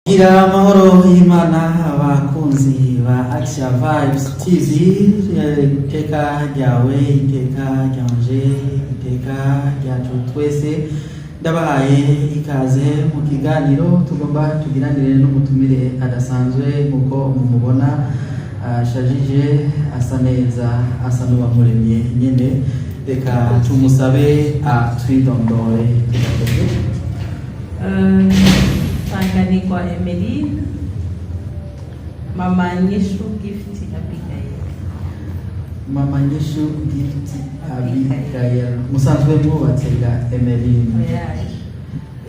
Gira amahoro y'Imana abakunzi ba Action Vibes TV, iteka ryawe, iteka ryanje, iteka ryacu twese, ndabahaye ikaze mu kiganiro tugomba tugiranire n'umutumire adasanzwe nkuko mumubona, ashajije, asa neza, asa n'uwamuremye nyene. Reka tumusabe atwidondore. Tanganirwa Emeline, Mama Nyishu Gift Abigail. Mama Nyishu Gift Abigail. Musanzwe mwubatse ga Emeline.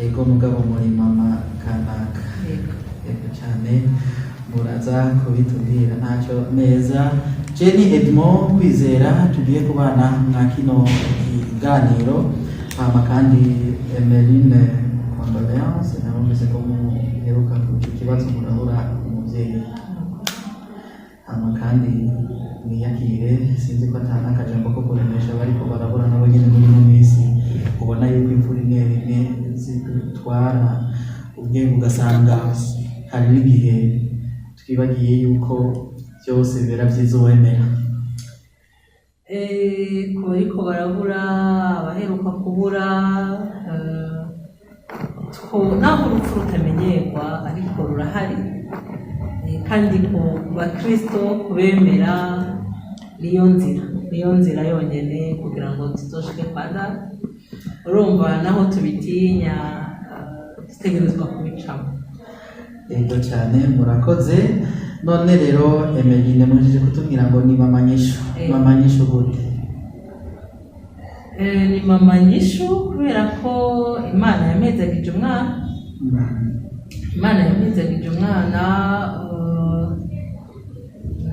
Ego mugabo muri mama kanaka. Ego cyane muraza kubitubwira ntacyo neza. Jenny Edmond Kwizera tugiye kubana mwa kino kiganiro, hama kandi Emeline condoléances narumvise ko muheruka kugira ikibazo murabura umuvyeyi, hama kandi mwiyakire, sinzi ko atana akajambo ko kuremesha bariko barabura nabo nyene muri ino minsi, ubona yuko imvura imwe rimwe zitwara ubwenge ugasanga hari n'igihe twibagiye yuko byose bibera vyiza uwemera. Ko bariko barabura, abaheruka kubura, naho urupfu rutamenyerwa ariko rurahari, kandi ku bakristo kubemera niyo nzira yonyene kugira ngo tuzoshike kwa Data. Urumva naho tubitinya dutegerezwa kubicamo. Ego cyane murakoze. None rero Emeline mujije kutubwira ngo ni Mama Nyishu. Mama Nyishu gute? Ni Mama Nyishu kubera ko Imana yamezagije umwana. Imana yamezagije umwana,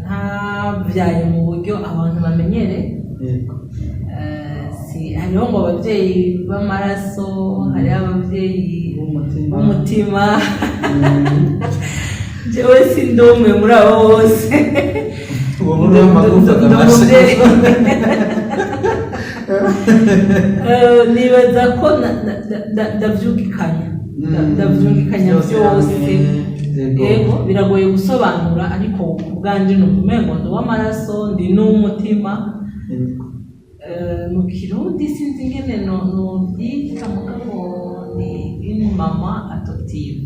ntabyaye mu buryo abantu bamenyere. Hariho ngo ababyeyi b'amaraso, hari ababyeyi b'umutima. Jewe sindi umwe muri abo bose. Nibaza ko ndavyungikanya byose. Yego biragoye gusobanura, ariko ubwanje n'umengo ndi w'amaraso, ndi n'umutima. Mu Kirundi sinzi ingene novyita mugabo ni mama adoptive.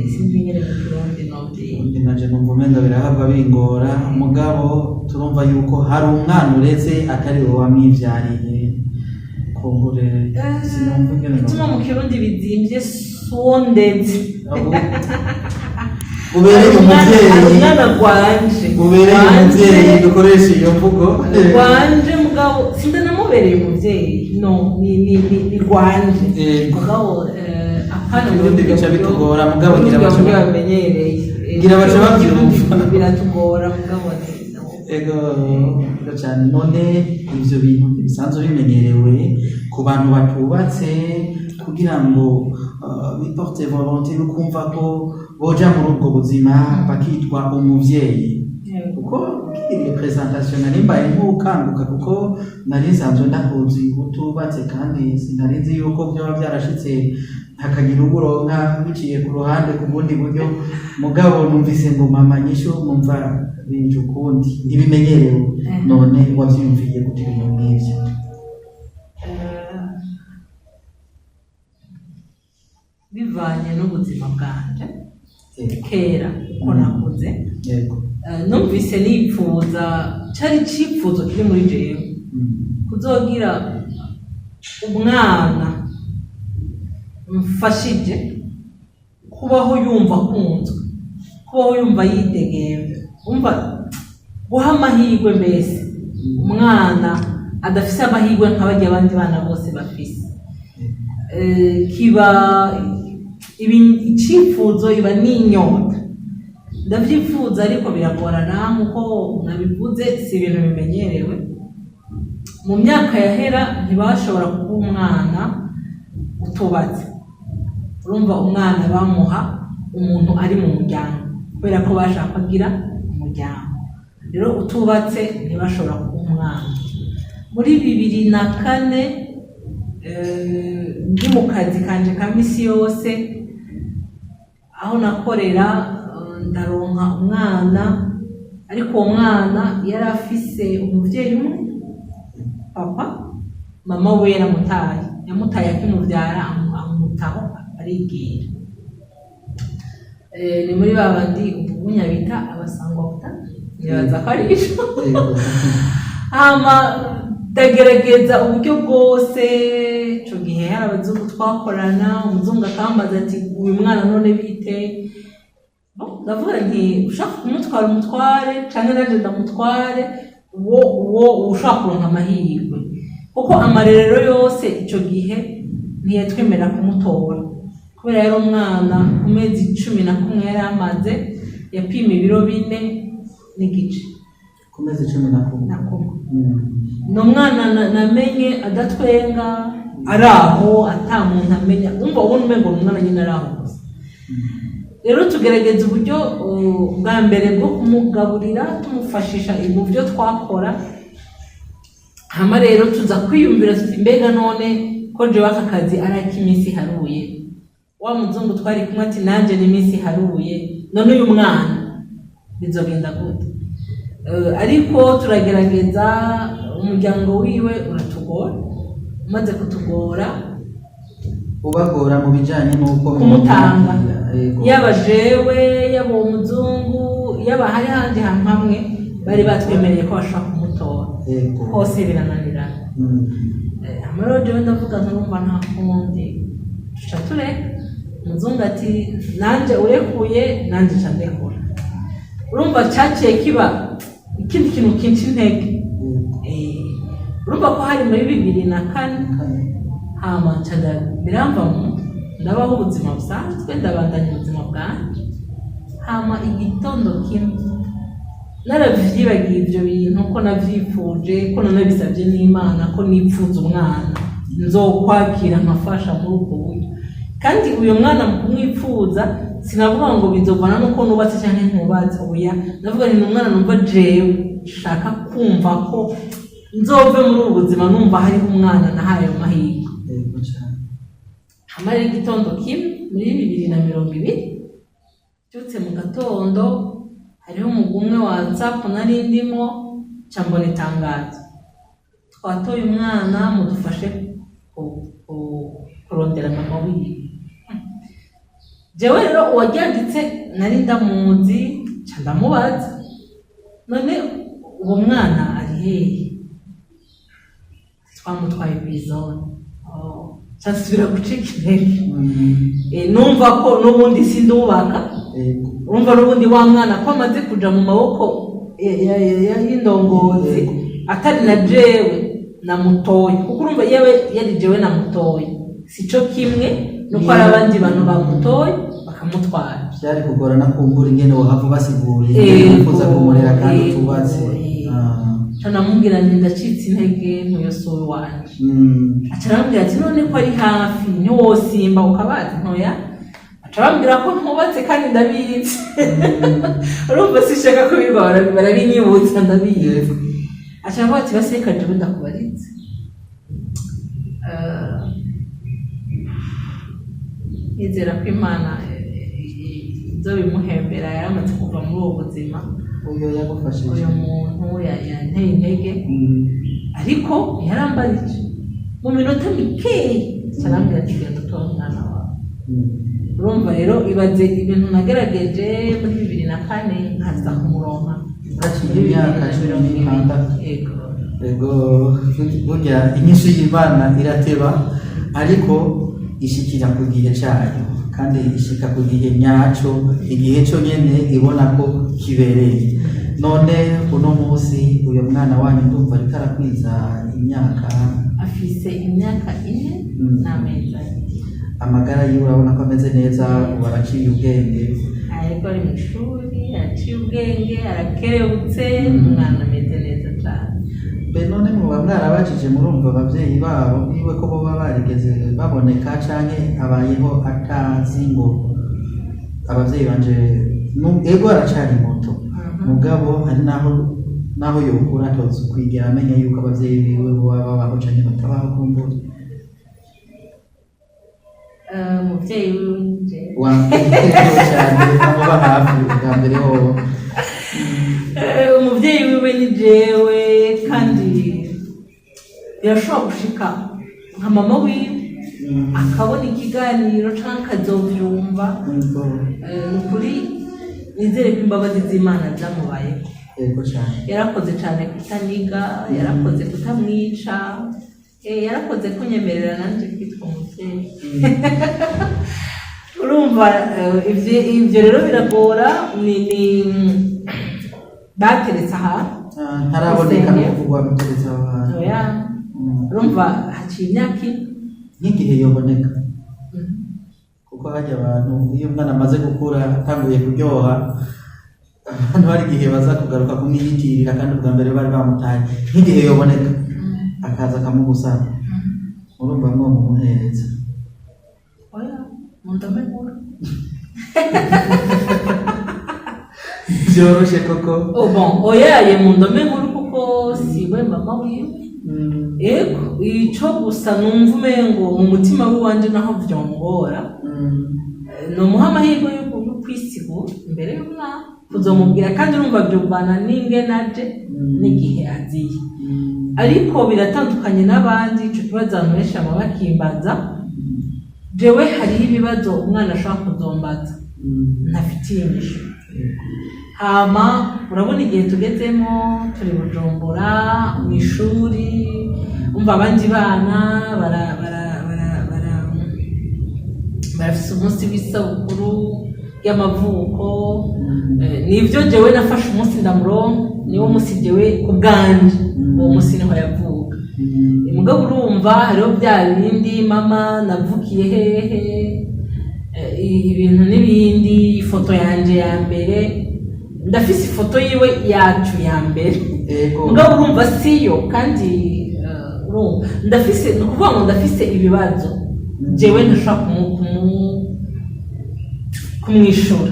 Sinzi ingene mu Kirundi novyita. Naje numva umenga birahabwa bingora, mugabo turumva yuko hari umwana uretse atari wowe wamwivyariye. Kumbure sinumva ingene bituma mu Kirundi bizimvye sondeze. Ubereye umuvyeyi, umwana gwanje, ubereye umuvyeyi, dukoresha iyo mvugo gwanje mugabo sinde namubereye umuvyeyi, no ni gwanje mugabo apana ubundi bica bitugora, mugabo ngira baca bamenyereye, ngira baca bavyumva, biratugora mugabo. Ego cyane. None ivyo bintu bisanzwe bimenyerewe ku bantu batubatse kugira ngo biporte volonté no kumva ko boja muri ubwo buzima bakitwa umuvyeyi. Kuko iyo presentation nari mbaye nk'ukanguka, kuko nari nsanzwe ndakuzi utubatse kandi sinarinzi yuko byoba byarashitse hakagira uburonka biciye ku ruhande ku bundi buryo, mugabo numvise ngo Mama Nyishu numva binje ukundi ntibimenyerewe. None wavyumviye gute ibintu nk'ivyo? Bivanye n'ubuzima bwanje kera uko nakuze, numvise nipfuza, cari icipfuzo kiri muri jewe kuzogira umwana mfashije kubaho yumva akunzwe, kubaho yumva yidegemvya, umva guha amahirwe mbese umwana adafise amahirwe nk'abarya abandi bana bose bafise. Kiba icifuzo, iba n'inyota, ndavyifuza ariko biragorana nkuko nabivuze, si ibintu bimenyerewe. Mu myaka yahera ntibashobora kuba umwana utubatse, urumva umwana bamuha umuntu ari mu muryango kubera ko bashaka kugira umuryango. Rero utubatse ntibashobora kuba umwana. Muri 2004 ndi mu kazi kanje ka misi yose, aho nakorera ndaronka umwana, ariko uwo mwana yari afise umuvyeyi umwe papa, mama we yamutaye akimuvyara amutaho arigira. Ni muri babandi ubunya bita abasangwa butaka nibaza ko ari ico. Hama ndagerageza uburyo bwose, ico gihe hari abazungu twakorana, umuzungu akambaza ati uyu mwana none bite, ndavuga nti ushaka kumutwara umutware canke nanje ndamutware, uwo ushaka kuronka amahirwe, kuko amarerero yose ico gihe ntiyatwemera kumutora, kubera yari umwana ku mezi 11 yari amaze, yapima ibiro 4 n'igice ku mezi 11. ni umwana namenye adatwenga, araho ata muntu amenya, umva ubona umengo umwana nyine araho gusa. Rero tugerageza uburyo bwa mbere bwo kumugaburira tumufashisha mu byo twakora. Hama rero tuza kwiyumvira tuti mbega none ko jewe aka kazi ariko iminsi haruye, wa muzungu twari kumwe ati nanje ni iminsi haruye, none uyu mwana bizogenda gute? Ariko turagerageza, umuryango wiwe uratugora, umaze kutugora ubagora mu bijanye n'uko kumutanga, yaba jewe yaba uwo muzungu yaba hari handi hantu hamwe bari batwemereye ko bashaka kumutora, hose birananirana. Amaro jewe ndavuga nturumva nta kundi tuca tureka. Umuzungu ati nanje urekuye nanje ca ndekura. Urumva caciye kiba ikindi kintu kinshi intege. Urumva ko hari muri 2004 hama ncaga biramva ndabaho ubuzima busanzwe, ndabandanya ubuzima bwanje. Hama igitondo kimwe naravyibagiye ivyo bintu ko navyifuje, ko nanabisavye n'Imana ko nipfuza umwana nzokwakira nkafasha muri ubwo buryo. Kandi uyu mwana mu kumwipfuza sinavuga ngo bizovana nuko nubatse cyangwa ntubatse, oya, ndavuga ni umwana numva jewe shaka kumva ko nzove muri ubu buzima numva hari umwana nahaye amahirwe. Hamara igitondo kimwe muri 2020 cyutse mu gatondo, hariho umugumwe wa WhatsApp nari ndimo cyambona itangazo, twatoye umwana mudufashe kurondera mama wiwe. Jewe rero uwaryanditse nari ndamuzi, ca ndamubaza none uwo mwana ari hehe? Twamutwaye kw'izone. Casubira gucika intege. Numva ko n'ubundi sindubaka, urumva n'ubundi wa mwana ko amaze kuja mu maboko y'indongozi atari na jewe namutoye, kuko urumva yewe yari jewe namutoye sico kimwe nuko ari abandi bantu bamutoye bakamutwara. Byari kugorana kumbura ingene wahava basiguriye kuza kumurera kandi tubaze. Canamubwira nti ndacitse intege ntuyosowe wanje. Acarambwira ati none ko ari hafi ntiwosimba ukabaza ntoya. Acarambwira ko ntubatse kandi ndabizi. Urumva sishaka kubigora barabinyibutsa ndabizi. Acarambwira ati basi reka jewe ndakubaritse. Nizera ko Imana izo bimuhembera yaramaze kuva muri ubu buzima. Uyo yagufashije, uyu muntu yanteye intege, ariko yarambarije mu minota mikeyi cyarambwira ati genda utora umwana wawe. Urumva rero ibaze ibintu nagerageje muri 2004 nkaza kumuronka haciye imyaka 16. Ego burya inyishu y'Imana irateba, ariko ishikira ku gihe cyayo, kandi ishika ku gihe nyaco, igihe cyo nyene ibona ko kibereye. None uno munsi uyo mwana wanyu ndumva ariko arakwiza imyaka, afise imyaka 4 n'amezi 2. Amagara yiwe urabona ko ameze neza, baraciye ubwenge, ariko ari mu ishuri araciye ubwenge, arakerebutse, umwana ameze neza cyane. Be none muba mwarabajije murumva abavyeyi babo biwe ko boba barigeze baboneka canke abayeho atazi ngo abavyeyi banje ego aracari muto, mugabo hari naho yokura atozi kwigera amenya yuko abavyeyi biwe boba babaho canke batabaho kumbura? umubyeyi wiwe ni jewe wambere cyane amuba hafi bwa mbere hoho umubyeyi wiwe ni jewe kandi birashobora gushika nka mama wiwe akabona ikiganiro cyangwa akazobyumva ukuri nizere ko imbabazi z'Imana zamubayeho yarakoze cyane kutaniga yarakoze kutamwica yarakoze kunyemerera nanjye kwitwa umubyeyi urumva ibyo rero biragora ni bateretse ahantu ntaraboneka no kuvugwa muteretse ahantu urumva haciye imyaka nk'igihe yoboneka kuko hajya abantu iyo umwana amaze gukura atanguye kuryoha hano hari igihe baza kugaruka kumwiyitirira kandi ubwa mbere bari bamutaye nk'igihe yoboneka akaza akamugusana urumva mwo mumuhereza mundome nkuru byoroshe koko oyaye mundome nkuru kuko siwe mama wiwe ego icyo gusa numva umengo mu mutima w'iwanje naho byongora ni umuha amahirwe yo kwisigura imbere y'umwana kuzomubwira kandi urumva byumvana n'ingene aje n'igihe aziye ariko biratandukanye n'abandi icyo kibazo abantu benshi baba bakimbaza jewe hariho ibibazo umwana ashobora kuzombaza ntafitiye inyishu hama urabona igihe tugezemo turi Bujumbura mu ishuri umva abandi bana barafise umunsi w'isabukuru y'amavuko nivyo jewe nafashe umunsi ndamuronka niwo munsi jewe ku bwanje uwo munsi niho yavuka mugabo urumva hariho bya bindi mama navukiye hehe ibintu n'ibindi ifoto yanje ya mbere ndafise ifoto yiwe yacu ya mbere mugabo urumva siyo kandi urumva ndafise no kuvuga ngo ndafise ibibazo jewe ntashaka kumwishura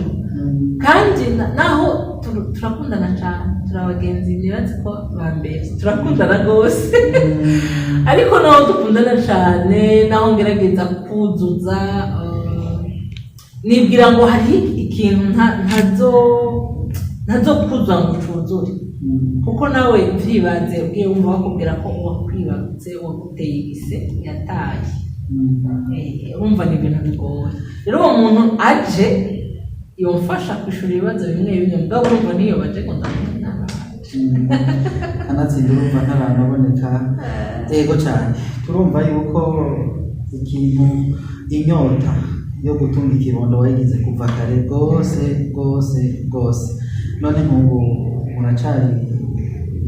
kandi naho turakundana cyane turabagenzi nibaze ko bambere turakundana rwose ariko naho dukundana cyane naho ngerageza kuzuza nibwira ngo hari ikintu ntazo kuzuza ngo ucuzure kuko nawe vyibanze ubwiye wumva bakubwira ko wakwibarutse waguteye ibise yataye urumva ni ibintu bigoye rero uwo muntu aje yomfasha kwishura ibibazo bimwe bimwe mugabo urumva niyo baje ngo ndamubona anatsinda urumva ntaranaboneka yego cyane turumva yuko ikintu inyota yo gutunga ikibondo wayigize kuva kare rwose none nk'ubu muracari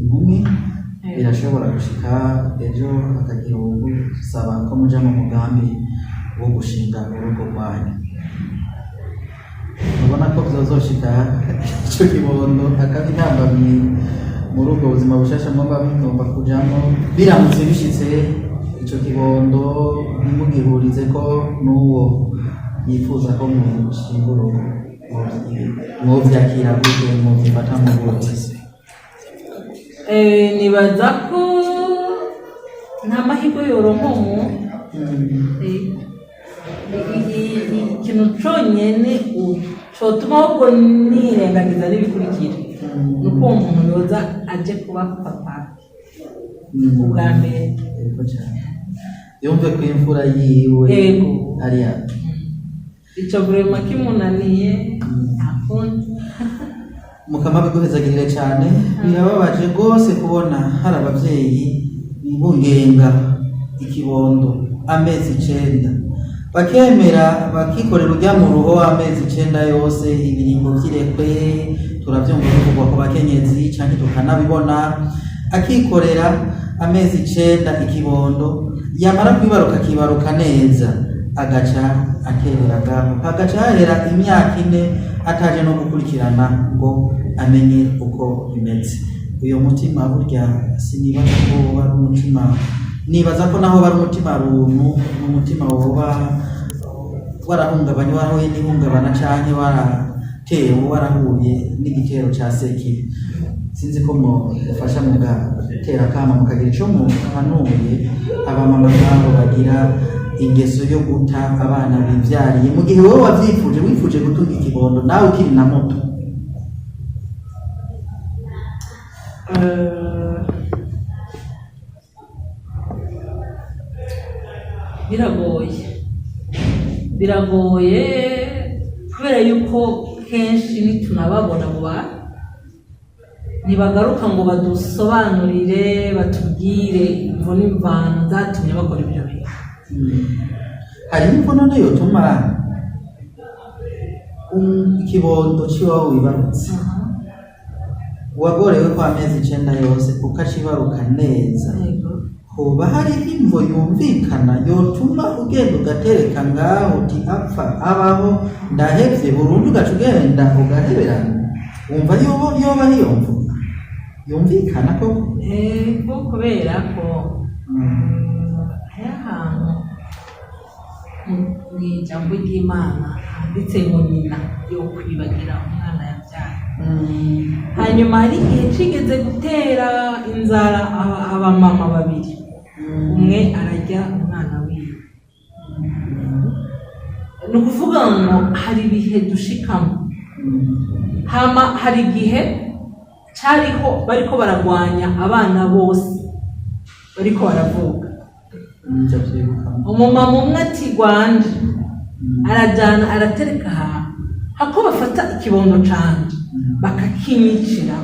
inkumi birashobora gushika ejo akagira ubu saba ko muja mu mugambi wo gushinga urugo rwanyu ubona ko byozoshika icyo kibondo akabihambamye muri ubwo buzima bushasha mwaba mugomba kujamo biramutse bishitse icyo kibondo ntimugihurize ko n'uwo yifuza ko mushinga urugo mwovyakira gute mwovyifata mu gute nibaza ko nta mahirwe yoronka umuntu ikintu conyene cotuma ahubwo nirengagiza n'ibikurikira ni uko uwo muntu yoza aje kuba papa ubwa mbere yumve ko imfura yiwe ariya ico burema kimunaniye akundi mukama biguhezagirire cyane birababaje rwose kubona hari ababyeyi bungenga ikibondo amezi 9 bakemera bakikorera ujya mu ruho amezi 9 yose ibiringo vyirekwe turavyumva bivugwa ku bakenyezi cyane tukanabibona akikorera amezi 9 ikibondo yamara kwibaruka kibaruka neza agaca akerera gaho agaca harera imyaka 4 ataje no gukurikirana ngo amenye uko bimeze uyo mutima burya sinibaza ko wari umutima nibaza ko naho bari umutima runtu n'umutima woba warahungabanye warahuye n'ihungabana canke waratewe warahuye n'igitero ca Sekibi sinzi ko mufasha mugatera kama mukagira ico muhanuye abamama babo bagira ingeso yo guta abana bivyariye mu gihe wowe wavyifuje wifuje gutunga ikibondo nawe ukiri na muto? Biragoye kubera yuko kenshi nitunababona mu bantu ntibagaruka ngo badusobanurire batubwire imvo n'imvano zatumye bakora ibyo bintu. Hari imvo none yotuma ikibondo ciwawe wibarutse wagorewe kwa mezi 9 yose ukacibaruka neza, hoba hari imvo yumvikana yotuma ugenda ugatereka ngaho uti apfa abaho ndahevye burundu ugaca ugenda ugaheberana? Wumva yoba hiyo mvo yumvikana koko? Kubera ko ahantu mu ijambo ry'Imana handitse ngo nyina yo kwibagira umwana yabyaye. Hanyuma hari igihe cigeze gutera inzara abamama babiri, umwe arajya umwana wiwe. Ni ukuvuga ngo hari ibihe dushikamo, hama hari igihe cyariho bariko baragwanya abana bose bariko baravuga. Umumama umwe ati gwanje arajana aratereka ahantu hako bafata ikibondo canje bakakimicira,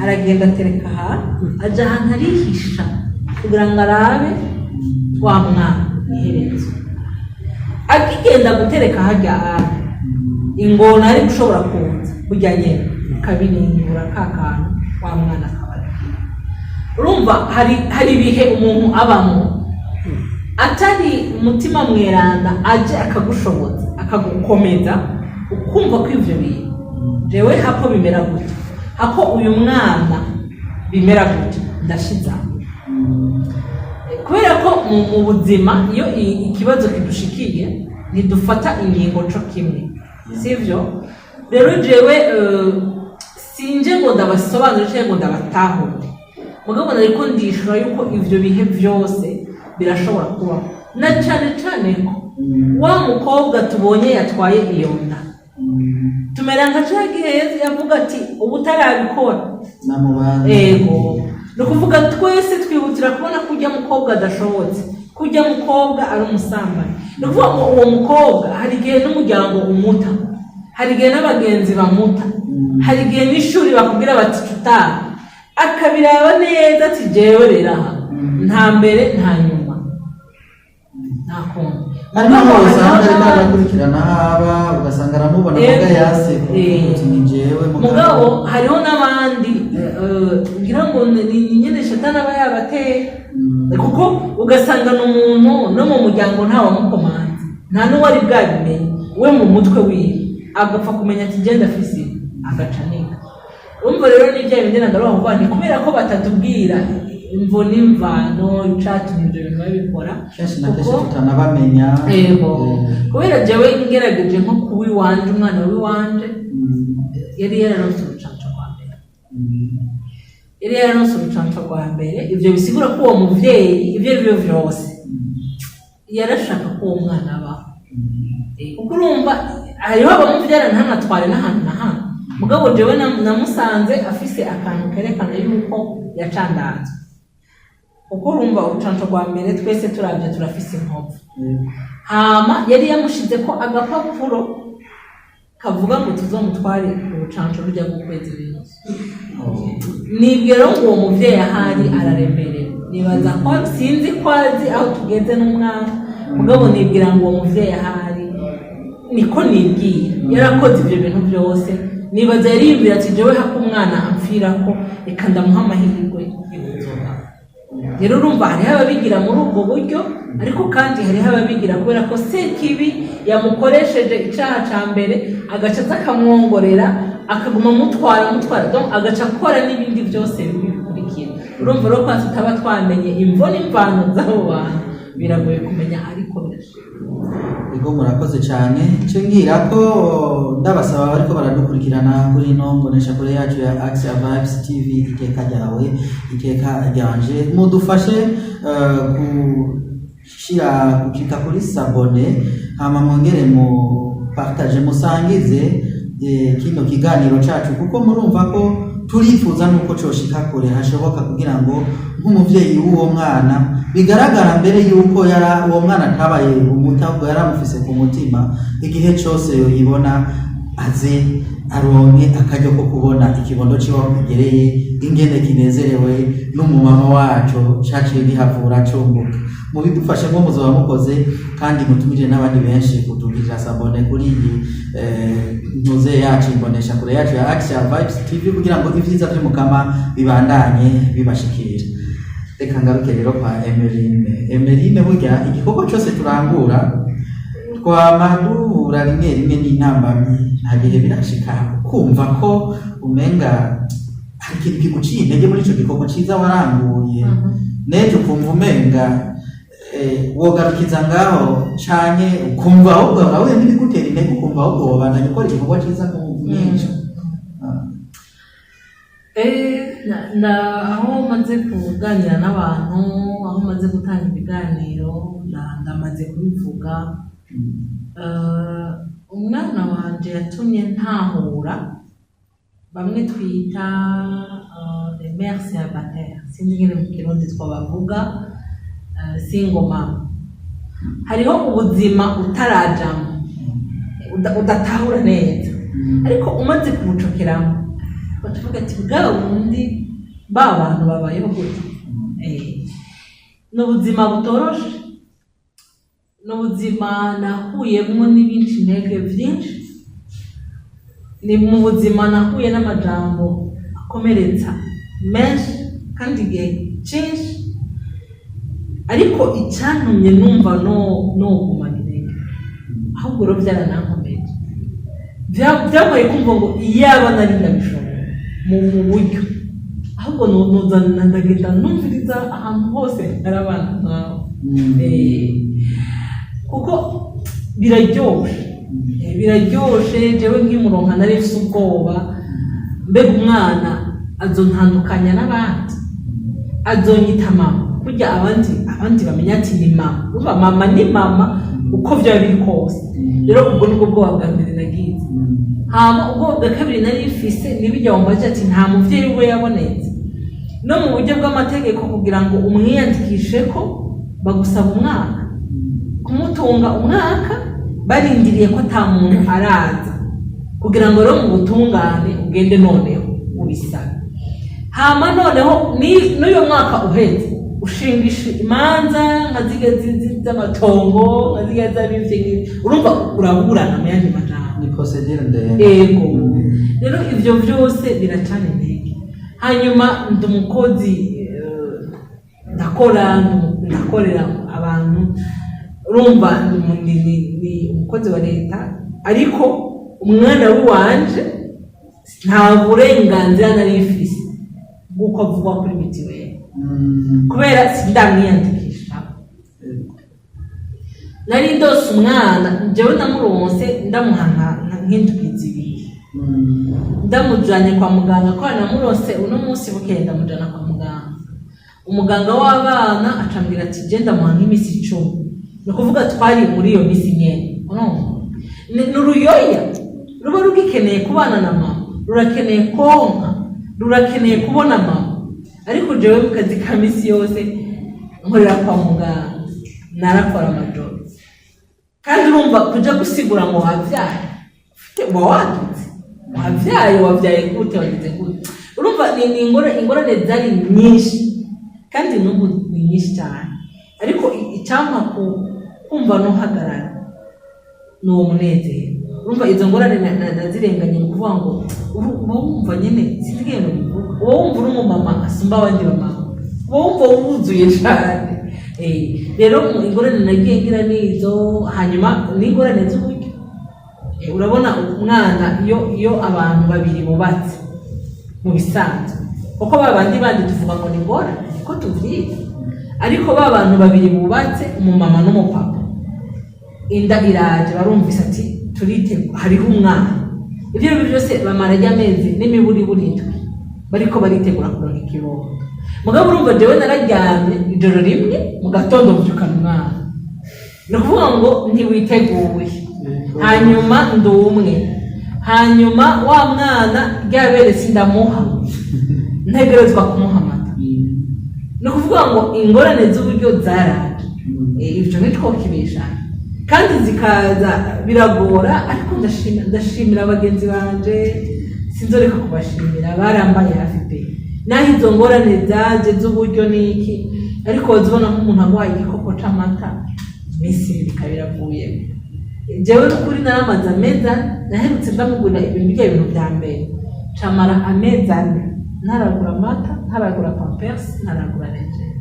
aragenda atereka ahantu aja ahantu arihisha kugira ngo arabe wa mwana iherezo. Akigenda gutereka harya ingona ari gushobora kuza burya nyene kabirindura kakantu wa mwana akabara. Urumva hari ibihe umuntu abamo atari umutima mweranda aje akagushoboza akagukomeza ukumva ko ivyo bintu jewe hako bimera gute, hako uyu mwana bimera gute ndashiza. Kubera ko mu buzima iyo ikibazo kidushikiye ntidufata ingingo co kimwe, sivyo? Rero jewe sinje ngo ndabasobanurire cyangwa ngo ndabatahure, mugabo nariko ndishura yuko ivyo bihe vyose birashobora kuba, na cane ko wa mukobwa tubonye yatwaye iyo nda tumera nka cagiheze yavuga ati ubutarabikora namubana. No kuvuga twese twihutira kubona kujya mukobwa adashobotse, kujya mukobwa ari umusambanyi. No kuvuga ngo uwo mukobwa hari igihe n'umuryango umuta, hari igihe n'abagenzi bamuta, hari igihe n'ishuri bakubwira bati tutara, akabiraba neza ati jewe reraha nta mbere nta nyuma nta kundi. Hanyuma usanga arakurikirana haba ugasanga aramubona kuga yase ni jewe mugabo hariho n'abandi ngira ngo ni nyene shetani aba yabateye, kuko ugasanga n'umuntu no mu muryango nta wamukomanze, nta n'uwari bwabimenye we mu mutwe wiwe agapfa kumenya ati genda afise agacanika. Urumva rero n'ibyo bindi nagaruka kuvuga ni kubera ko batatubwira imvo n'imvano icatumye ibyo bintu babikora, kuko tutanabamenya. Kubera jewe ngerageje nko kuwi wanje umwana w'iwanje yari yararonse urucanco rwa mbere, ivyo bisigura ko uwo muvyeyi ivyo ari byo vyose yarashaka ko uwo mwana abaho. Kuko urumva hariho abamuvyara ntanatware n'ahantu na hamwe, mugabo jewe namusanze afise akantu kerekana yuko yacandatswe. Kuko urumva urucanco rwa mbere twese turavye turafise inkovu. Hama yari yamushize ko agapapuro kavuga ngo tuzomutware urucanco rujya mu kwezi b'inzu. Nibwira ngo uwo muvyeyi ahari araremerewe, nibaza ko sinzi ko azi aho tugeze n'umwana, mugabo nibwira ngo uwo muvyeyi ahari niko nibwira yarakoze ivyo bintu byose. Nibaza yari yibwira ati jewe hako umwana amfirako reka ndamuha amahirwe y'ubuzoba. Rero urumva hariho ababigira muri ubwo buryo, ariko kandi hariho ababigira kubera ko Sekibi yamukoresheje icaha ca mbere agaca akamwongorera akaguma mutwara donc agaca akora n'ibindi byose bikurikira. Urumva rero ko tutaba twamenye imvo n'imvano z'abo bantu biragoye kumenya, ariko Ego murakoze cyane. Cyo ngira ko ndabasaba bariko baradukurikirana kuri no mbonesha kure yacu ya Axia Vibes TV, iteka ryawe iteka ryanje, mudufashe shira kukika kuri sabone hama mwongere mu partage musangize kino kiganiro cacu kuko murumva ko turifuza nuko coshika kure hashoboka kugira ngo nk'umuvyeyi w'uwo mwana bigaragara mbere yuko uwo mwana atabaye umutabwo yaramufise ku mutima igihe cyose yoyibona aze aronke akaryo ko kubona ikibondo ciwe kigereye ingene kinezerewe n'umumama wacu caciye gihavura cumbuka mubidufashe ngo muzoba mukoze kandi mutumire n'abandi benshi kutugirira sabone kuri iyi ntuze yacu imbonesha kure yacu ya Action Vibes TV kugira ngo ivyiza vyo mukama bibandanye bibashikira. Reka ngaruke rero kwa Emeline burya igikorwa cyose turangura twamaduhura rimwe rimwe n'intambamyi nta gihe birashika kumva ko umenga hari ikintu kiguciye intege muri ico gikorwa ciza waranguye nejo kumva umenga wogarukiza ngaho canke ukumva ahubwo nawe ntibigutera intege ukumva ahubwo wobandanya gukora igikorwa ciza nk'icyo. Aho maze kuganira n'abantu, aho maze gutanga ibiganiro ndamaze kubivuga. Umwana wanje yatumye ntahura bamwe twita les mères célibataires, sinzi ngene mu Kirundi twabavuga single mom. Hariho ubuzima utarajamo udatahura neza, ariko umaze kumucokeramo batuvuga ati bwa wundi ba bantu babayeho gute. N'ubuzima butoroshe, n'ubuzima nahuyemo n'ibindi intege byinshi, ni mu buzima nahuye n'amajambo akomeretsa menshi kandi igihe cyinshi, ariko icyantumye numva no gumana intege ahubwo rero byaranankomeje. Byabaye kumva ngo iyaba nari ndabishobora mu buryo ahubwo nuzana ndagenda numviriza ahantu hose hari abantu nkawe. Kuko biraryoshe jewe nk'imuronka nari mfise ubwoba mbega umwana azontandukanya n'abandi, azonyita mama kurya abandi bamenya ati ni mama, urumva mama ni mama uko byaba biri kose. Rero ubwo nibwo bwoba bwa mbere nagize. Hama ubwo bwa kabiri nari mfise nibijya wambaje ati nta muvyeyi we yabonetse no mu buryo bw'amategeko kugira ngo umwiyandikishe ko bagusaba umwaka, kumutunga umwaka barindiriye ko ata muntu araza kugira ngo rero mu butungane ugende noneho ubisabe. Hama noneho n'uyo mwaka uheze ushingisha imanza nkazigezi z'amatongo nkazigeza bivye, urumva uraburana mu yandi majambo ni procedure ndende. Rero ivyo vyose biracana intege. Hanyuma ndumukozi ndakorera abantu, urumva ni umukozi wa leta, ariko umwana w'iwanje nta burenganzira nari mfise bw'uko avugwa kuri mitiweli kubera sindamwiyandikisha. Nari ndose umwana njyewe namuronse ndamuhana nk'indwi ibiri, ndamujanye kwa muganga ko namuronse uno munsi bukeye ndamujana kwa muganga. Umuganga w'abana acambira ati je ndamuha nk'imisi 10, ni kuvuga twari muri iyo misi nyene. N'uruyoya ruba rugikeneye kubana na mama, rurakeneye konka, rurakeneye kubona mama, ariko jewe mu kazi ka misi yose nkorera kwa muganga narakora amajoro. Kandi urumva kuja gusigura ngo wavyaye uba wadutse, wavyaye gute, wagize gute, urumva ni ingorane zari nyinshi kandi n'ubu ni nyinshi cyane. Ariko icyampa kumva no hagarara no umunezero, urumva izo ngorane nazirenganye mu kuvuga ngo uba wumva nyene sindigiye no bivuga, uba wumva uri umumama asumba abandi bamama, uba wumva wuzuye cyane. Rero ingorane nagiye ngira nizo. Hanyuma n'ingorane z'uburyo, urabona umwana iyo abantu babiri bubatse mu bisanzwe, kuko babandi bandi tuvuga ngo ni ngorane niko tuvyita, ariko bantu babiri bubatse umumama n'umupapa, inda iraje barumvise ati turite hariho umwana. Ibyo byose bamara amezi n'imiburi burindwi bariko baritegura kuronka ikibondo. mugabo urumva jewe nararyamye ijoro rimwe mu gatondo mbyukana umwana, ni ukuvuga ngo ntiwiteguye, hanyuma ndumwe, hanyuma wa mwana ryabere sindamuha, ntegerezwa kumuha amata. Ni ukuvuga ngo ingorane z'uburyo zaraje, ibyo ntitwokibesha kandi zikaza biragora, ariko ndashimira abagenzi banje, sinzoreka kubashimira, barambaye hafi pe. Naho izo ngorane zaje z'uburyo niki, ariko wazibona nk'umuntu agwaye igikopo c'amata iminsi ibiri ikaba iravuyemo. Jewe n'ukuri naramaze amezi ane, naherutse ndamugurira ibintu bya mbere, camara amezi ane ntaragura amata, ntaragura pampers, ntaragura regere.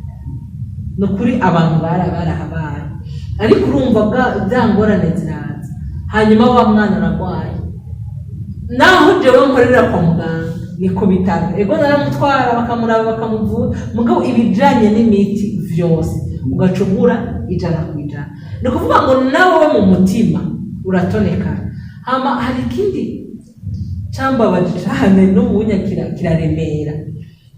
N'ukuri abantu barahabaye, ariko urumva bya ngorane ziraza, hanyuma wa mwana aragwaye, naho jewe nkorera kwa muganga ni ku bitaro, ego naramutwara bakamuraba bakamuvura, mugabo ibijanye n'imiti vyose ugacugura ijana. Ni ukuvuga ngo nawe mu mutima uratonekana. Hama hari ikindi cambabaje cane n'ubunya kiraremera,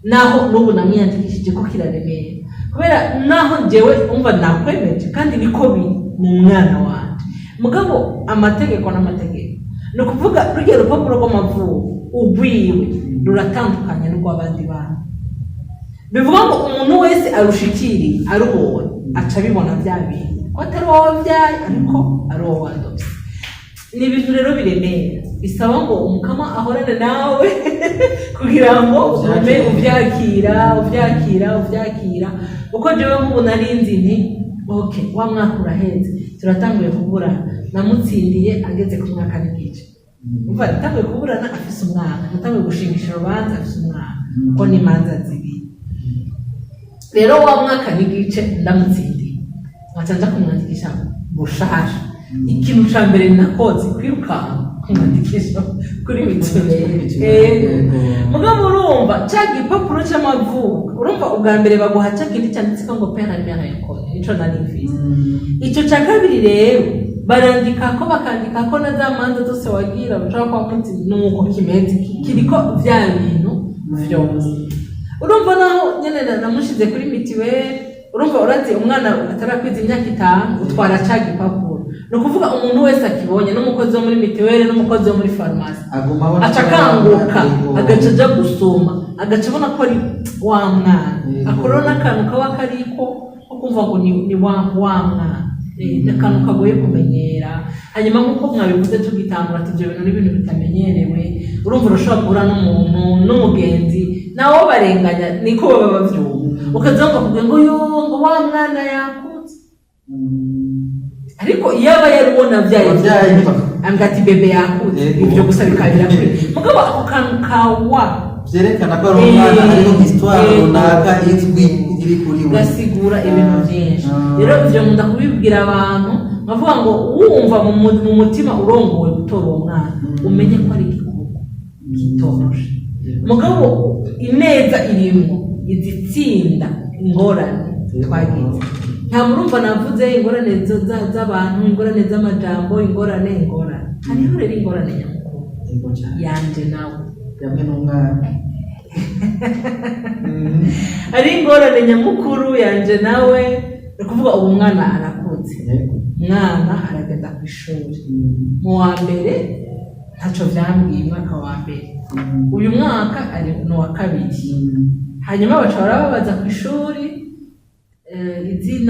naho n'ubu namwiyandikishije ko kiraremera, kubera naho jewe umva nakwemeje kandi niko biri mu mwana wanje, mugabo amategeko n'amategeko. Ni ukuvuga rugiye rupapuro rw'amavuko ugwiwe ruratandukanye n'urw'abandi bantu, bivuga ngo umuntu wese arushikiriye arubonye aca bibona bya bintu ko atari wowe wabyaye ariko ari wowe wadopse. Ni ibintu rero biremera, bisaba ngo umukama ahorane nawe kugira ngo ume uvyakira. Uko jewe nk'ubu narinzi nti okay, wa mwaka uraheze, turatanguye kuburana, namutsindiye ageze ku mwaka n'igice. Umva natanguye kuburana afise umwaka, natanguye gushingisha urubanza afise umwaka, ko ni imanza zibiri. Rero wa mwaka n'igice ndamutsindiye, nkaca nja kumwandikisha bushasha. Ikintu ca mbere nakoze kwirukanka kumwandikisha kuri mituweli. Mugabo urumva ca gipapuro c'amavuko, urumva ubwa mbere baguha ca kindi cyanditseko ngo père Albert Yakoze, ico nari mfise. Ico ca kabiri rero bakandikako na za manza zose wagira ushaka kwa muti nuko kimeze kiriko vya bintu vyose. Urumva naho nyene namushize kuri mituweli, urumva urazi umwana atarakwiza imyaka 5 utwara ca gipapuro. No kuvuga umuntu wese akibonye, n'umukozi wo muri mituweli n'umukozi wo muri farumasi acakanguka agacaja gusoma, agacabona ko ari wa mwana, akorona akantu kaba kariko ko kumva ngo ni wa mwana, n'akantu kagoye kumenyera. Hanyuma nk'uko mwabivuze tugitangura ati ibyo bintu n'ibintu bitamenyerewe, urumva urashobora guhura n'umuntu n'umugenzi nawo barenganya, niko baba bavyumva, ukazanga kugira ngo yo ngo wa mwana yakutse, ariko iyaba yari ubona vyaye angati bebe yakutse, ibyo gusa bikabira kuri mugabo ako kantu kawa vyerekana ko ari umwana, ariko histoire runaka izwi iri kuri we, gasigura ibintu byinshi. Rero ivyo nkunda kubibwira abantu, bavuga ngo wumva mu mutima urongowe gutora uwo mwana, umenye ko ari igikorwa kitoroshe, mugabo ineza irimo izitsinda ingorane twagize. Nta murumva navuze ingorane z'abantu, ingorane z'amajambo, ingorane hariho rero ingorane nyamukuru yanje nawe yamwe n'umwana ari ingorane nyamukuru yanje nawe, ni kuvuga ubu mwana arakutse, mwana aragenda ku ishuri mu wa mbere, ntaco vyambwiye umwaka wa mbere, uyu mwaka ari no wa kabiri. Hanyuma bashobora babaza ku ishuri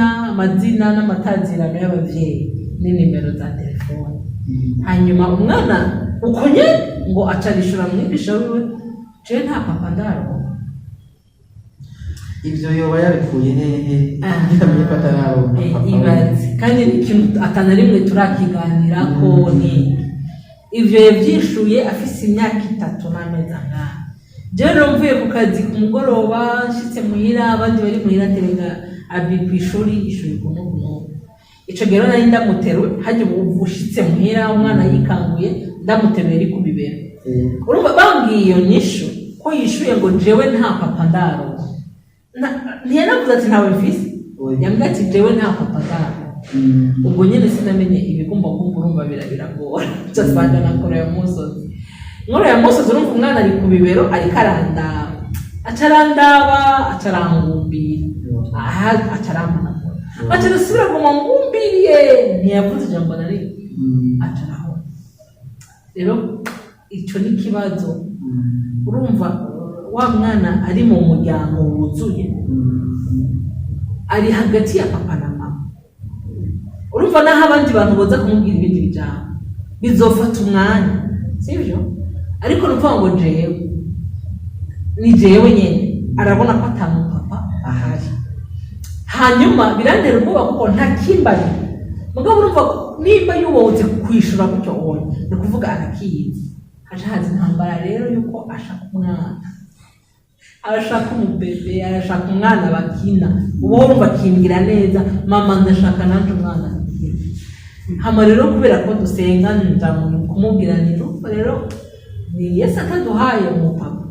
amazina n'amatazirano y'abavyeyi n'inimero za telefone. Hanyuma umwana ukonye ngo acarishura mwigisha wiwe, je nta papa ndaro. Ivyo yoba yabikuye hehe nikamye ko atararo ibazi, kandi ikintu atana rimwe turakiganirako ni ivyo yavyishuye afise imyaka 3 n'amezi angana. Rero mvuye ku kazi ku mugoroba, nshitse muhira, abandi bari muhira terega abi kwishuri ishuri kuno. Ico gero nari ndamuteruye, haje ubushitse muhira umwana yikanguye, ndamuteruye ari kubibera. Urumva bambwiye iyo nyishu ko yishuye ngo jewe nta papa ndaro. Ntiyanavuze ati ntawe mfise, yambwiye ati jewe nta papa ndaro. Ubwo nyene sinamenye ibigomba kumva biragora. Cyasanga nakora ya musozi. Nkora ya musozi urumva umwana ari kubibero ari karanda. acarandaba acarangumbira aha acarampanagura acarasubira ngo ngumbiriye ntiyavuze ijambo na rimwe acaraho. Rero icyo ni ikibazo. Urumva wa mwana ari mu muryango wuzuye, ari hagati ya papa na mama. Urumva naho abandi bantu boza kumubwira ibindi bijambo bizofata umwanya, sibyo? Ariko nuvuga ngo ni jewe nyene arabona ko atamu papa ahari. Hanyuma birandera ubwoba kuko nta kimbari. Mugabo urumva nimba yubatse kwishura gutyo wone ni kuvuga arakizi. Haje intambara rero yuko ashaka umwana, arashaka umubebe, arashaka umwana bakina. Uwo urumva akimbwira neza mama ndashaka nanje umwana. Hama rero kubera ko dusenga ndamuntu kumubwira rero ni Yesu ataduhaye umupapa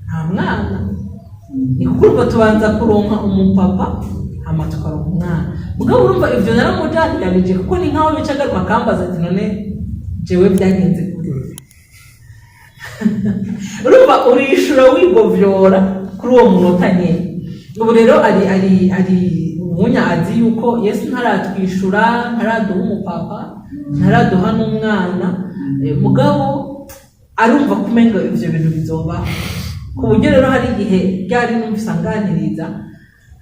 nta mwana. Ni kuko tubanza kuronka umupapa hama tukaronka umwana. Mugabo urumva ivyo naramujanirije kuko ni nkaho bicagaruka kambaza ati none jewe byagenze gute. Urumva urishura wigovyora kuri uwo munota nyene. Ubu rero ari umunya azi yuko Yesu ntaratwishura, ntaraduha umupapa, ntaraduha n'umwana. Mugabo arumva kumenga ivyo bintu bizoba. Ku buryo rero hari igihe byari numvise anganiriza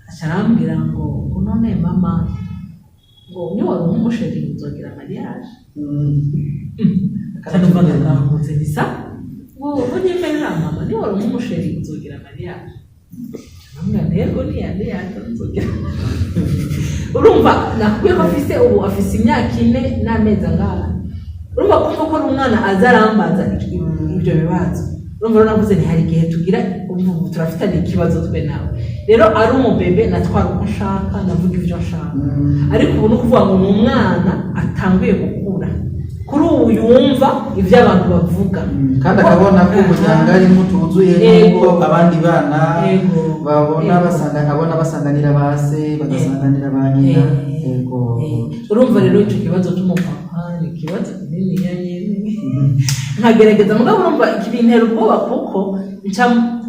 acarambwira ngo none mama ngo ni wari umusheri uzogira mariage. Kandi umva ngahutse bisa ngo unyemerera mama ni wari umusheri uzogira mariage. Ntego ni yande yatanzogira. Urumva nakwiye ko afise imyaka 4 n'amezi angana. Urumva kumva ko umwana azarambaza ibyo bibazo. Urumva navuze ni hari igihe tugira ubu turafitanye ikibazo twe nawe. Rero ari umubebe natwara uko ashaka navuga ibyo ashaka. Ariko ubu nukuvuga ngo umwana atanguye gukura. Kuri ubu yumva ibyo abantu bavuga kandi akabona ko umuryango ari mutuzuye n'uko abandi bana babona basanganira base bagasanganira ba nyina. Urumva rero icyo kibazo cy'umupapa ni ikibazo kinini nyine. Nkagerageza mugabo urumva ikibintera ubwoba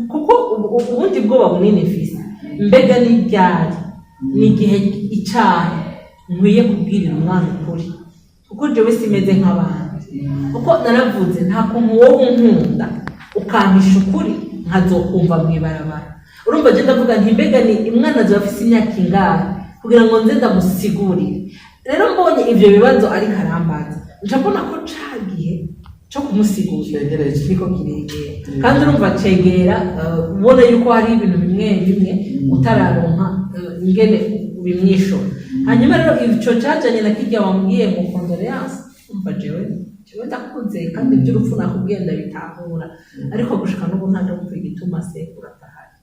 kuko ubundi bwoba bunini mfise mbega ni ryari ni igihe icyaha nkwiye kubwirira umwana ukuri kuko jewe simeze nk'abandi kuko naravuze nta kuntu wowe unkunda ukampisha ukuri nkazokumva mwibarabara. Urumva je ndavuga nti mbega ni umwana azo afise imyaka ingahe kugira ngo nze ndamusigurire. Rero mbonye ivyo bibazo ari karambaza njabona ko cagiye cyo kumusigurira niko kiregera kandi urumva cegera ubona yuko hari ibintu bimwe utararonka ingene ubimwishora. Hanyuma rero icyo cyajanye na kijya wambwiye mu condoléance umva jewe ndakunze kandi by'urupfu nakubwiye ndabitahura ariko gushika n'ubu ntaje kumva igituma sekura atahari.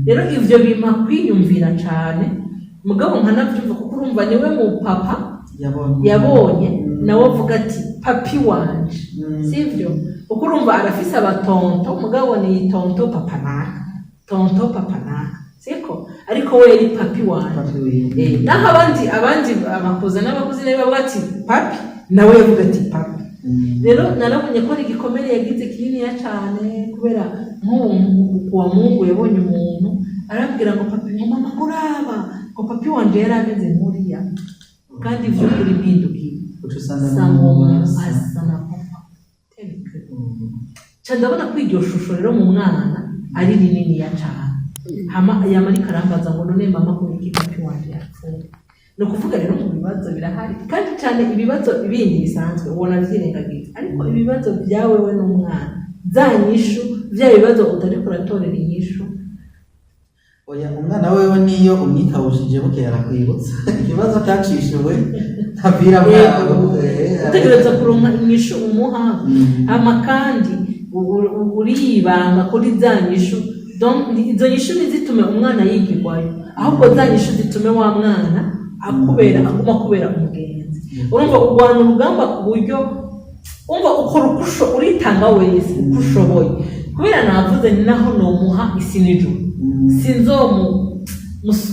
Rero ivyo bimpa kwiyumvira cyane mugabo nkanavyumva kuko urumva niwe mu papa yabonye nawe avuga ati papi wanje sivyo kuko urumva arafise abatonto mugabo ni tonto papa naka siko ariko we yari papi wanje. Naho abandi abakuze n'abakuze nawe bavuga ati papi nawe yavuga ati papi. Rero narabonye ko ari igikomere yagize kinini cyane kubera nk'uwa Mungu yabonye umuntu arabwira ngo papi ngo mama kuraba ngo papi wanje yari ameze nkuriya kandi ivyo kuri mpindukiye asana papa ndabona ko iryo shusho rero mu mwana ari rinini cyane. Yamari karambaza ngo none mama ko iki papi wanje yapfuye. No kuvuga rero mu bibazo birahari kandi cyane ibibazo ibindi bisanzwe ubona vyirengagiza ariko ibibazo byawe we n'umwana zanyishu bya bibazo utari kuratorera inyishu. Oya umwana wewe niyo umwikawushije buke yarakwibutsa ikibazo cyacishijwe tabira mwago utegereza kuronka inyishu umuha amakandi uribanga kuri zanyishu. Donc izo nyishu zitume umwana yigirwayo ahubwo zanyishu zitume wa mwana aguma kubera umugenzi. Urumva urwana urugamba ku buryo umva ukora ukusho uritanga wese ukushoboye kubera navuze ni naho no muha isi n'ijuru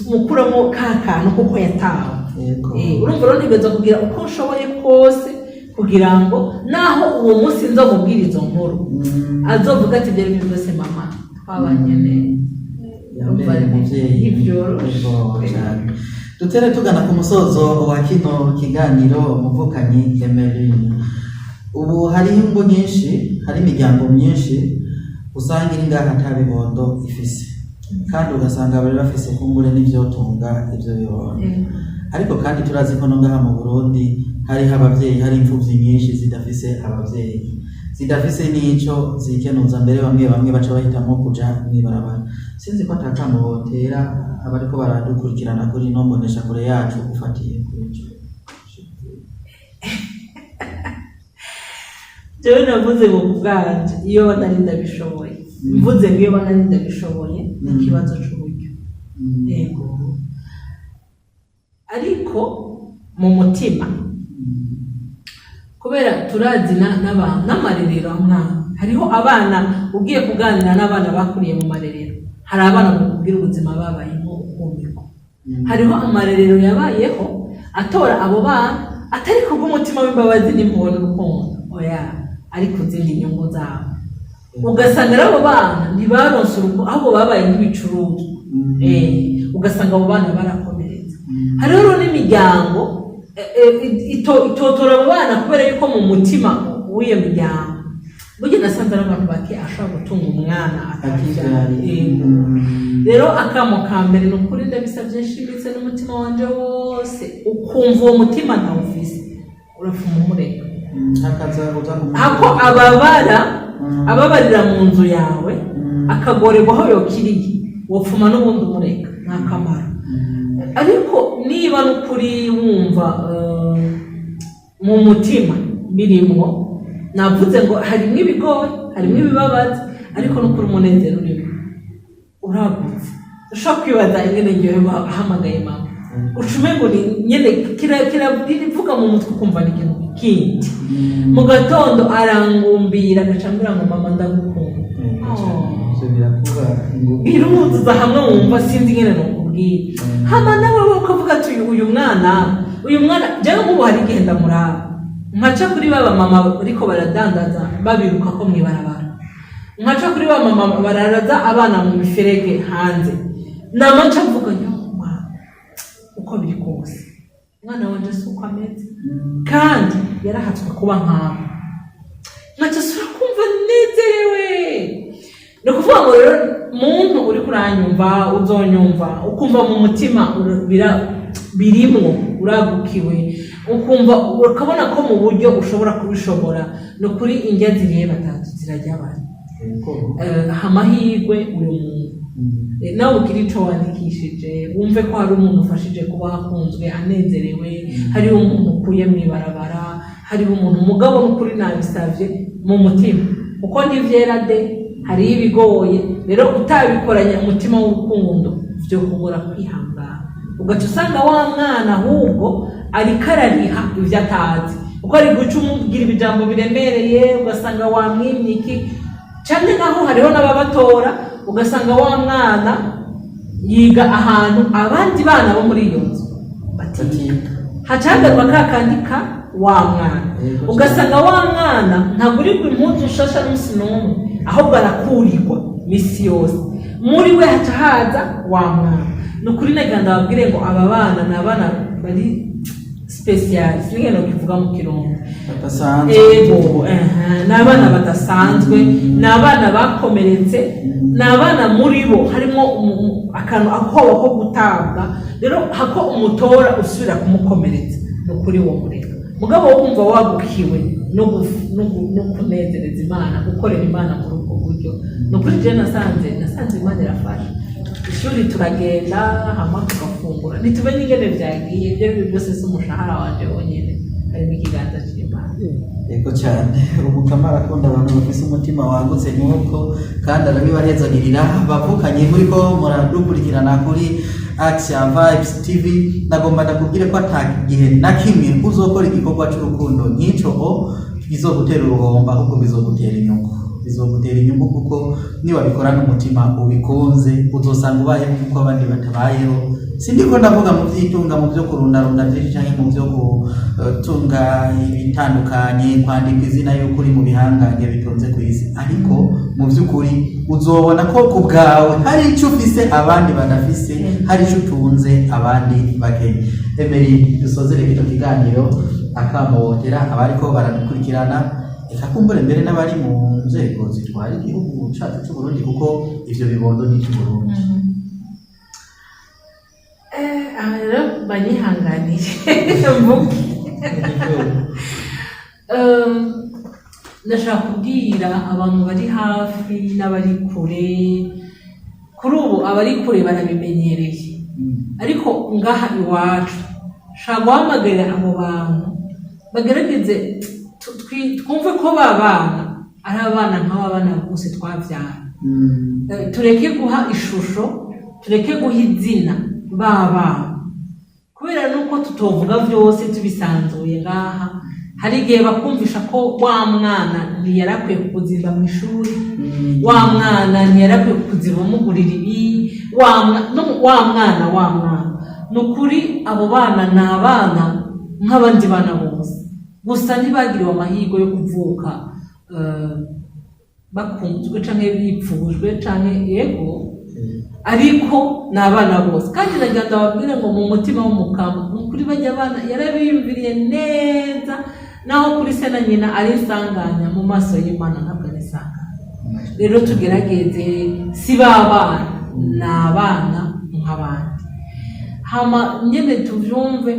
mukuramo kakano kuko yatawe. Urumva rero nibeza kugira uko ushoboye kose kugira ngo naho uwo munsi nzomubwira izo nkuru azovuga ati byari byose mama twabanyene yambereye umuvyeyi cyane. Dutere tugana ku musozo wa kino kiganiro muvukanyi Emeline. Ubu hari ingo nyinshi, hari imiryango myinshi usanga iri ngaha atabibondo ifise, kandi ugasanga bari bafise kumbure n'ivyotunga ivyo bibondo. Ariko kandi turazi ko no ngaha mu Burundi hariho abavyeyi, hari imfuvyi nyinshi zidafise abavyeyi, zidafise n'ico zikenuza, mbere bamwe baca bahitamo kuja mwibarabara. Sinzi ko atakamubotera abariko baradukurikirana kuri no mbonesha kure yacu ufatiye kuri ico. Jewe navuze ngo bwanje iyo banari ndabishoboye, mvuze ngo iyo banari ndabishoboye n'ikibazo c'uburyo. Yego, ariko mu mutima kubera turazi n'amarerero amwana, hariho abana ugiye kuganira n'abana bakuriye mu marerero, hari abana bakubwira ubuzima babayemo ukumirwa. Hariho amarerero yabayeho atora abo bana atari kubw'umutima w'imbabazi n'impuhwe n'urukundo, oya, ariko zindi nyungu zabo. Ugasanga abo bana ntibaronse urukundo, ahubwo babaye nk'ibicuruzwa. Ugasanga abo bana barakomeretse. Hariho n'imiryango itotora abo bana kubera yuko mu mutima w'iyo miryango burya nasanze ari abantu bake ashobora gutunga umwana atabyara. Rero akamo ka mbere ni ukuri ndabisabye nshimitse n'umutima wanje wose, ukumva uwo mutima ntawufise urapfuma umureka. Ako ababarira mu nzu yawe akagorerwa aho yokiriye, wopfuma n'ubundi umureka, nta kamaro. Ariko niba n'ukuri wumva mu mutima birimwo, navuze ngo harimo ibigori, harimo ibibabaza, ariko n'ukuri umunezero urimo uragutse. Ushobora kwibaza ingene ngewe bahamagaye mama, ucume ngo nyene kiravuga mu mutwe ukumva ni ikintu kindi. Mu gatondo arangumbira agacambira ngo mama ndagukunda. Biruzuza hamwe wumva sinzi ingene nokubwira. Hama nawe ukavuga ati uyu mwana jewe nk'ubu hari igihe ndamuraba nkaca kuri baba mama ariko baradandaza babiruka ko mwibarabara, nkaca kuri baba mama bararaza abana mu miferege hanze, namaca mvuga nyuma uko biri kose umwana wanje suko ameze kandi yarahatswe kuba nk'abo, nkaca sura kumva nezerewe. No kuvuga ngo rero muntu uri kuranyumva uzonyumva ukumva mu mutima birimwo uragukiwe, ukumva ukabona ko mu buryo ushobora kubishobora, no kuri indya ziriye batatu zirajya abantu. Amahirwe uyu muntu nawe ugira ico wandikishije, wumve ko hari umuntu ufashije kuba hakunzwe anezerewe, hariho umuntu ukuye mwibarabara, hariho umuntu umugabo n'ukuri nabisavye mu mutima uko ndivyera de hari ibigoye. Rero utabikoranye umutima w'urukundo byo kubura kwihangana, ugaca usanga wa mwana ahubwo ariko arariha ibyo atazi, uko ari guca umubwira ibijambo biremereye ugasanga wamwimye iki, cyane naho hariho n'ababatora ugasanga wa mwana yiga ahantu abandi bana bo muri iyo nzu batiga, hacagarwa kakandika wa mwana, ugasanga wa mwana ntagurirwa impuzu nshasha n'umunsi n'umwe, ahubwo arakurirwa misi yose. Muri we haca haza wa mwana. Nukuri neganda babwire ngo aba bana ni abana bari special, sinigeno kivuga mu kirundi badasanzwe. Ni abana badasanzwe, ni abana bakomeretse, ni abana muri bo harimo akantu akoba ko gutabwa. Rero hako umutora usubira kumukomeretsa, nukuri wo mureka mugabo wumva wagukiwe no kunezereza Imana, gukorera Imana muri ubwo buryo. Nukuri je nasanze Imana irafasha. Ishuri turagenda hama tugafungura, nitumenye ingene vyagiye, ibyo byose si umushahara wanje wonyene, harimo ikiganza c'Imana. Yego cyane, umukama arakunda abantu bafise umutima wagutse nk'uko, kandi arabibahezanirira. Bavukanye muri ko muradukurikirana kuri Action Vibes TV, nagomba ndakubwire ko atagihe na kimwe uzokora igikorwa cy'urukundo nk'icyo bizogutera uruhombo, ahubwo bizogutera inyungu. bizogutera inyungu kuko niwabikora n'umutima ubikunze uzosanga ubayeho kuko abandi batabayeho. Sindiko ndavuga mu by'itunga mu byo kurundarunda byinshi cyangwa mu byo gutunga ibitandukanye kwandika izina y'ukuri mu bihangange bitonze ku isi, ariko mu by'ukuri uzobona ko ku bwawe hari icyo ufise abandi badafise, hari icyo utunze abandi bakenye. Emery, dusozere kino kiganiro akamotera abariko baradukurikirana, reka kumbure mbere n'abari mu nzego zitwara igihugu cyacu cy'u Burundi kuko ivyo bibondo ni cy'u Burundi. Rero banyihanganiye ndashaka kubwira abantu bari hafi n'abari kure. Kuri ubu abari kure barabimenyereye, ariko ngaha iwacu shaka guhamagarira abo bantu bagerageze twumve ko babana ari abana nk'abana bose twabyara. Tureke guha ishusho, tureke guha izina babana, kubera nuko tutovuga byose tubisanzuye ngaha. Hari igihe bakumvisha ko wa mwana ntiyarakwiye kukuzimba mu ishuri, wa mwana ntiyarakwiye kukuziba umugurira ibi, wa mwana ni ukuri abo bana ni abana nk'abandi bana bose, gusa ntibagiriwe amahirwe yo kuvuka bakunzwe canke bipfujwe canke yego, ariko ni abana bose. Kandi nagira ndababwire ngo mu mutima w'umukama ni ukuri bajya abana yarabiyumviriye neza, naho kuri se na nyina ari isanganya, mu maso y'Imana ntabwo ari isanganya. Rero tugerageze si babana, ni abana nk'abandi. Hama nyene tuvyumve,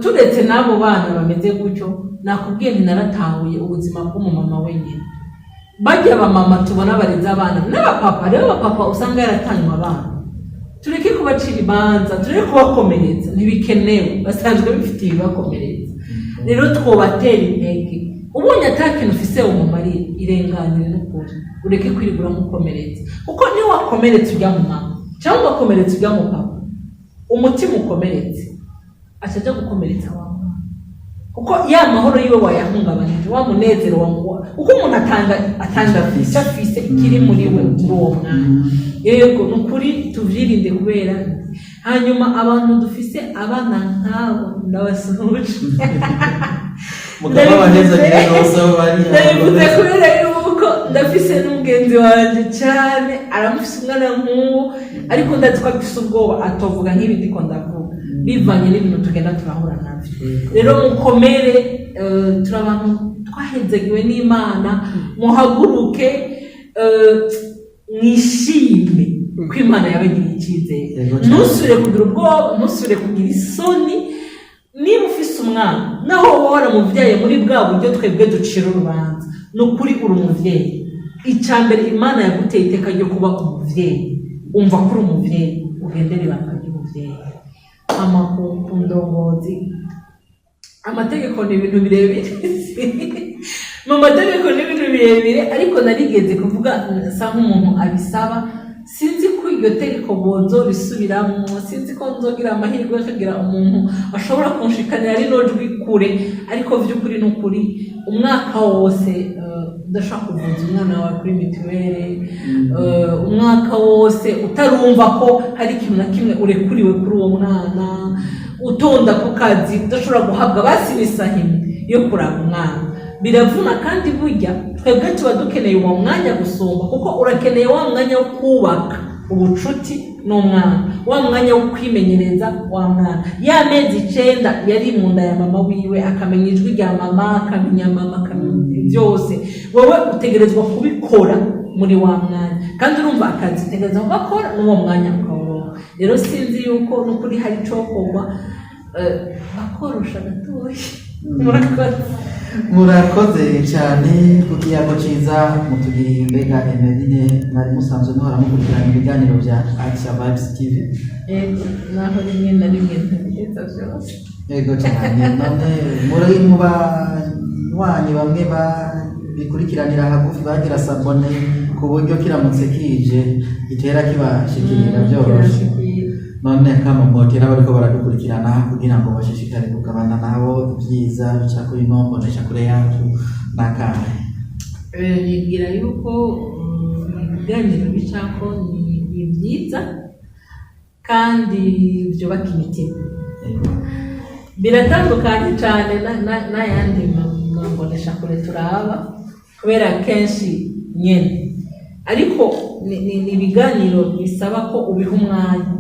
turetse n'abo bana bameze gutyo, nakubwiye ntinaratahuye ubuzima bw'umumama wenyine. Bajya abamama tubona bareze abana n'abapapa, rero abapapa usanga yaratanywe abana. Tureke kubacira imanza, tureke kubakomeretsa, ntibikenewe, basanzwe bifitiye ibibakomeretsa. Rero twobatera intege, ubonye atakintu ufise umumarire irenganire n'ukuri, ureke kwirigura mukomeretsa, kuko niyo wakomeretse ujya mu mama cyangwa wakomeretse ujya mu papa, umutima ukomeretse acaja gukomeretsa wa mwana, kuko ya mahoro yiwe wayahungabanije, wa munezero wa uko umuntu atanga icyo afise kiri muri we muri uwo mwana. Yego nukuri tuvyirinde, kubera hanyuma abantu dufise abana nk'abo ndabasuhuje ndabivuze kubera yuko ndafise n'umugenzi wanje cyane aramufise umwana nk'uwo, ariko ndazi ko afise ubwoba atovuga nk'ibi ndiko ndavuga bivanye n'ibintu tugenda turahura navyo. Rero mukomere, turi abantu twahezegiwe n'Imana, muhaguruke, mwishime ko Imana yabagiriye icyizere. Ntusubire kugira ubwoba, ntusubire kugira isoni. Niba ufise umwana naho wowe waramuvyaye muri bwa buryo twebwe ducira urubanza, ni ukuri uri umuvyeyi. Icambere Imana yaguteye iteka ryo kuba umuvyeyi, umva ko uri umuvyeyi, ugendere ibanga ry'umuvyeyi. Ku ndongozi, amategeko ni ibintu birebire mu mategeko ni ibintu birebire, ariko narigeze kuvuga sa nk'umuntu abisaba. Sinzi ko iryo tegeko bozo risubiramo, sinzi ko nzogira amahirwe yo kugira umuntu ashobora kunshikanira rino jwi kure, ariko vy'ukuri n'ukuri umwaka wose udashaka kuvuza umwana wawe kuri mituweli, umwaka wose utarumva ko hari ikintu na kimwe urekuriwe kuri uwo mwana, utonda ku kazi udashobora guhabwa basi misahimwe yo kuraba umwana, biravuna. Kandi burya twebwe tuba dukeneye uwo mwanya gusumba, kuko urakeneye wa mwanya wo kubaka ubucuti n'umwana, wa mwanya wo kwimenyereza wa mwana. Ya mezi 9 yari mu nda ya mama wiwe, akamenya ijwi rya mama, akamenya mama, akamenya byose, wowe utegerezwa kubikora muri wa mwanya. Kandi urumva akazi utegerezwa gukora n'uwo mwanya ukawuronka. Rero sinzi yuko n'ukuri hari cokorwa bakorosha gatoya. Murakoze cyane ku kiyago cyiza mutugiriye. Mbega Emery, mwari musanzwe muhora mukurikirana ibiganiro bya Action Vibes TV? Naho rimwe na rimwe ntabigeza byose. Yego cyane. None muri mu banywanyi bamwe bikurikiranira hagufi bagira sabone ku buryo kiramutse kije gitera kibashikirira byoroshye. None akamomotera bariko baradukurikirana kugira ngo bashishikare kugabana nabo ibyiza bica kuri nombo ndetse kure yacu n'akahe. nibwira yuko ibiganiro bicako ni byiza kandi byubaka imitima. Biratandukanye cyane n'ayandi mambonesha kure turaba kubera kenshi nyene, ariko ni ibiganiro bisaba ko ubiha umwanya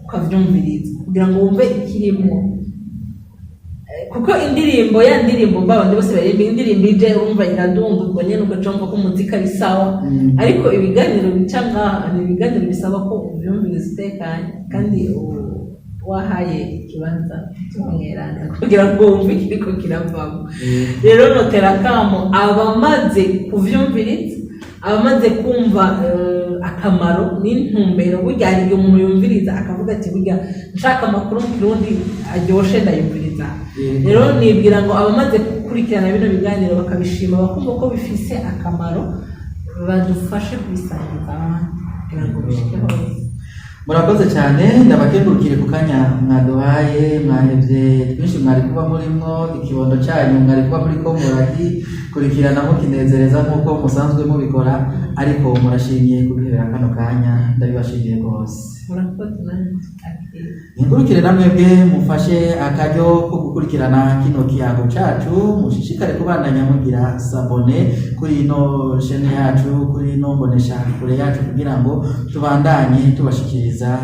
ukavyumviriza kugira ngo wumve ikirimo, kuko ya ndirimbo babandi bose baririmba indirimbo ije urumva iradumva ubwo nyene ugacumva ko umuzika ari sawa, ariko ibiganiro bica ngaha ni ibiganiro bisaba ko uvyumviriza utekanye kandi wahaye ikibanza cy'umweranda kugira ngo wumve ikiriko kiravamo. Rero notera akamo abamaze kuvyumviriza, abamaze kumva akamaro n'intumbero, burya hari igihe umuntu yumviriza akavuga ati burya nshaka amakuru mu Kirundi aryoshe ndayumviriza. Rero nibwira ngo abamaze gukurikirana bino biganiro bakabishima bakumva ko bifise akamaro, badufashe kubisangiza kugira ngo bishike hose. Murakoze cyane, ndabakengurukire ku kanya mwaduhaye, mwahevye twinshi mwari kuba murimwo, ikibondo cyanyu mwari kuba muriko muragikurikirana mukinezereza nk'uko musanzwe mubikora, ariko murashimiye kubihera kano kanya, ndabibashimiye rwose. Nkengurukire namwebwe mufashe akaryo ko gukurikirana kino kiyago cacu, mushishikare kubandanya mugira sabone kuri ino chaîne yacu, kuri ino mbonesha kure yacu kugira ngo tubandanye tubashikiriza